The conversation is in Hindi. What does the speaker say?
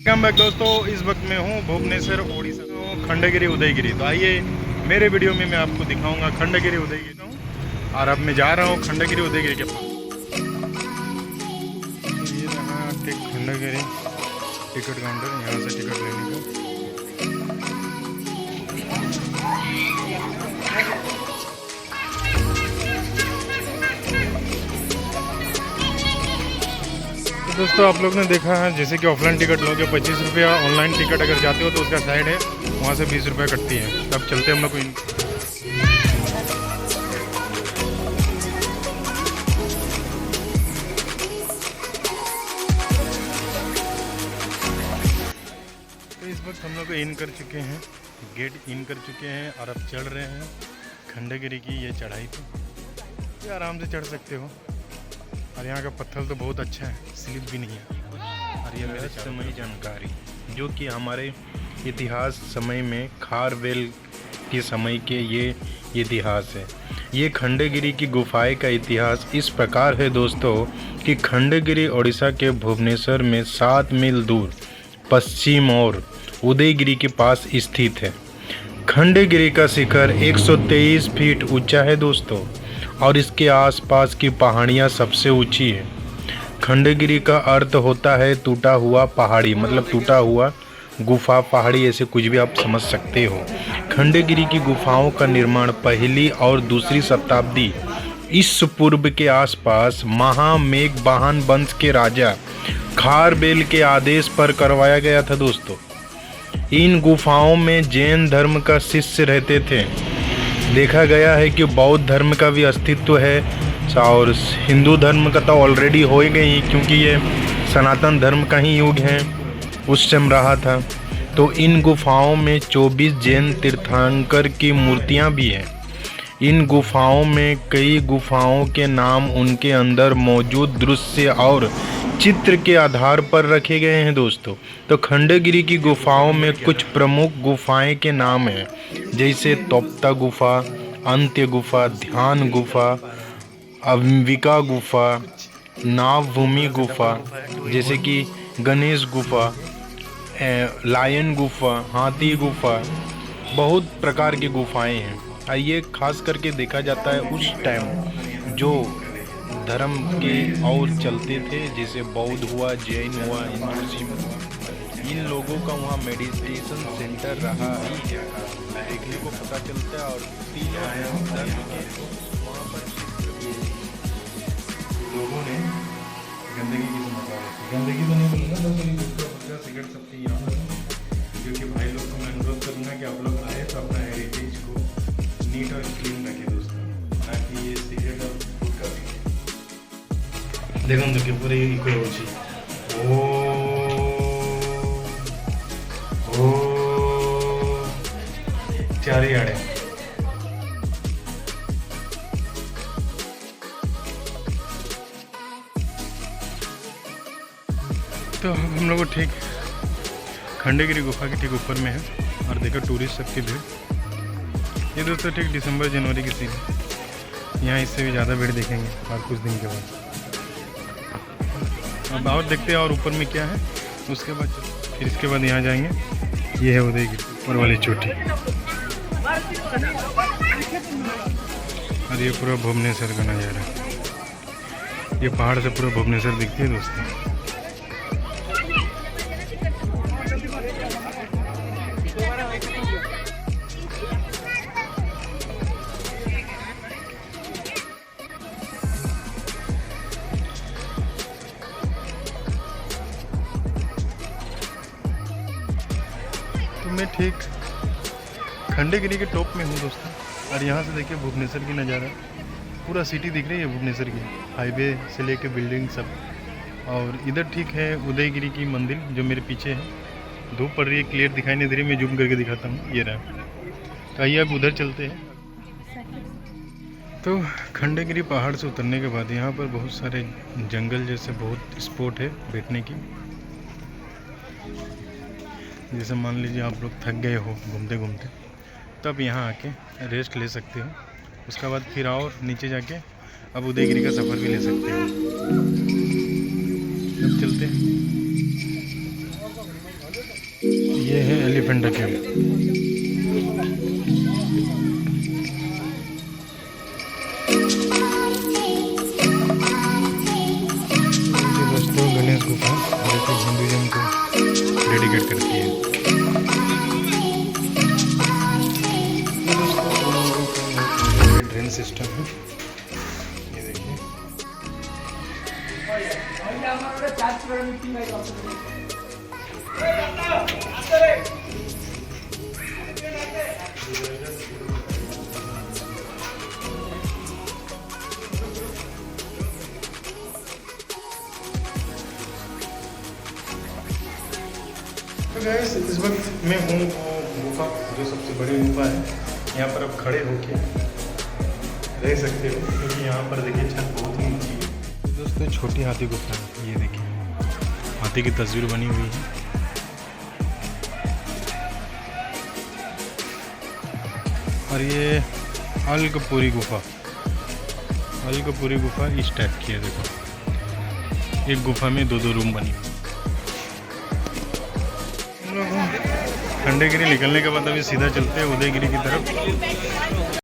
वेलकम बैक दोस्तों, इस वक्त मैं हूँ भुवनेश्वर उड़ीसा, खंडगिरी उदयगिरी। तो आइए मेरे वीडियो में मैं आपको दिखाऊंगा खंडगिरी उदयगिरी और अब मैं जा रहा हूँ खंडगिरी उदयगिरी के पास। ये रहा खंडगिरी टिकट काउंटर, यहाँ से टिकट लेने को। तो दोस्तों आप लोग ने देखा है जैसे कि ऑफलाइन टिकट लोगे 25 रुपया, ऑनलाइन टिकट अगर जाते हो तो उसका साइड है वहाँ से 20 रुपया कटती है। तब चलते हम लोग को तो इस वक्त हम लोग को इन कर चुके हैं, गेट इन कर चुके हैं और अब चढ़ रहे हैं खंडगिरी की ये चढ़ाई पे। ये आराम से चढ़ सकते हो और यहाँ का पत्थर तो बहुत अच्छा है, स्लिप भी नहीं है। और ये मेरे समय जानकारी जो कि हमारे इतिहास समय में खारवेल के समय के ये इतिहास है। ये खंडगिरी की गुफाएं का इतिहास इस प्रकार है दोस्तों कि खंडगिरी उड़ीसा के भुवनेश्वर में 7 मील दूर पश्चिम और उदयगिरी के पास स्थित है। खंडगिरी का शिखर 123 फीट ऊंचा है दोस्तों और इसके आसपास की पहाड़ियाँ सबसे ऊंची है। खंडगिरी का अर्थ होता है टूटा हुआ पहाड़ी, मतलब टूटा हुआ गुफा पहाड़ी, ऐसे कुछ भी आप समझ सकते हो। खंडगिरी की गुफाओं का निर्माण पहली और दूसरी शताब्दी ईसा पूर्व के आसपास महामेघवाहन वंश के राजा खारवेल के आदेश पर करवाया गया था दोस्तों। इन गुफाओं में जैन धर्म का शिष्य रहते थे। देखा गया है कि बौद्ध धर्म का भी अस्तित्व है और हिंदू धर्म का तो ऑलरेडी हो ही गई, क्योंकि ये सनातन धर्म का ही युग है, उस समय रहा था। तो इन गुफाओं में 24 जैन तीर्थंकर की मूर्तियां भी हैं। इन गुफाओं में कई गुफाओं के नाम उनके अंदर मौजूद दृश्य और चित्र के आधार पर रखे गए हैं दोस्तों। तो खंडगिरी की गुफाओं में कुछ प्रमुख गुफाएं के नाम हैं, जैसे तोप्ता गुफा, अंत्य गुफा, ध्यान गुफा, अंबिका गुफा, नावभूमि गुफा, जैसे कि गणेश गुफा, लायन गुफा, हाथी गुफा, बहुत प्रकार की गुफाएं हैं। ये खास करके देखा जाता है उस टाइम जो धर्म के और चलते थे, जैसे बौद्ध हुआ, जैन हुआ, हिंदुइज्म, इन लोगों का वहाँ मेडिटेशन सेंटर रहा ही है, देखने को पता चलता है। और तीनों धर्म के वहाँ पर लोगों ने गंदगी की समस्या है। गंदगी तो नहीं बोलूँगा, बस सिगरेट सबके यहाँ पर, क्योंकि भाई लोग को मैं अनुरोध करूँगा कि आप लोग आए तो अपना हेरिटेज को नीट और क्लीन रखें दोस्तों, ताकि ये सिगरेट और गुटखा देखो तो पूरे इको होची चारियाड़े। तो हम लोग ठीक खंडगिरी गुफा के ठीक ऊपर में है और देखो टूरिस्ट सबकी भीड़। ये दोस्तों ठीक दिसंबर जनवरी की सीन है, यहाँ इससे भी ज़्यादा भीड़ देखेंगे और कुछ दिन के बाद। अब और देखते हैं और ऊपर में क्या है, उसके बाद फिर इसके बाद यहाँ जाएंगे। ये है उदयगिरी ऊपर वाली चोटी और ये पूरा भुवनेश्वर का नज़ारा। ये पहाड़ से पूरा भुवनेश्वर दिखती है दोस्तों। मैं ठीक खंडगिरी के टॉप में हूँ दोस्तों, और यहाँ से देखिए भुवनेश्वर की नज़ारा, पूरा सिटी दिख रही है भुवनेश्वर की, हाईवे से लेके बिल्डिंग सब। और इधर ठीक है उदयगिरी की मंदिर जो मेरे पीछे है। धूप पड़ रही है, क्लियर दिखाई नहीं दे रही, मैं जूम करके दिखाता हूँ, ये रहा। तो आइए अब उधर चलते हैं। तो खंडगिरी पहाड़ से उतरने के बाद यहाँ पर बहुत सारे जंगल जैसे बहुत स्पॉट है बैठने की। जैसे मान लीजिए आप लोग थक गए हो घूमते घूमते, तब यहाँ आके रेस्ट ले सकते हो। उसके बाद फिर और नीचे जाके अब उदयगिरी का सफ़र भी ले सकते हो। अब चलते हैं। ये है एलिफेंटा केव। दोस्तों गणेश गुफा जो कि हिंदुज़म को डेडिकेट करती है। ड्रेन सिस्टम है, ये देखिए। तो गाइस इस वक्त मैं हूँ वो गुफा जो सबसे बड़ी गुफा है। यहाँ पर आप खड़े होके रह सकते हो क्योंकि यहाँ पर देखिए छत बहुत ही ऊंची है। दोस्तों छोटी हाथी गुफा है, ये देखिए हाथी की तस्वीर बनी हुई है। और ये अलकपुरी गुफा, अलकपुरी गुफा इस टाइप की है। देखो एक गुफा में दो दो रूम बनी हुई। हम लोग खंडेगिरी निकलने के बाद अभी सीधा चलते हैं उदयगिरी की तरफ।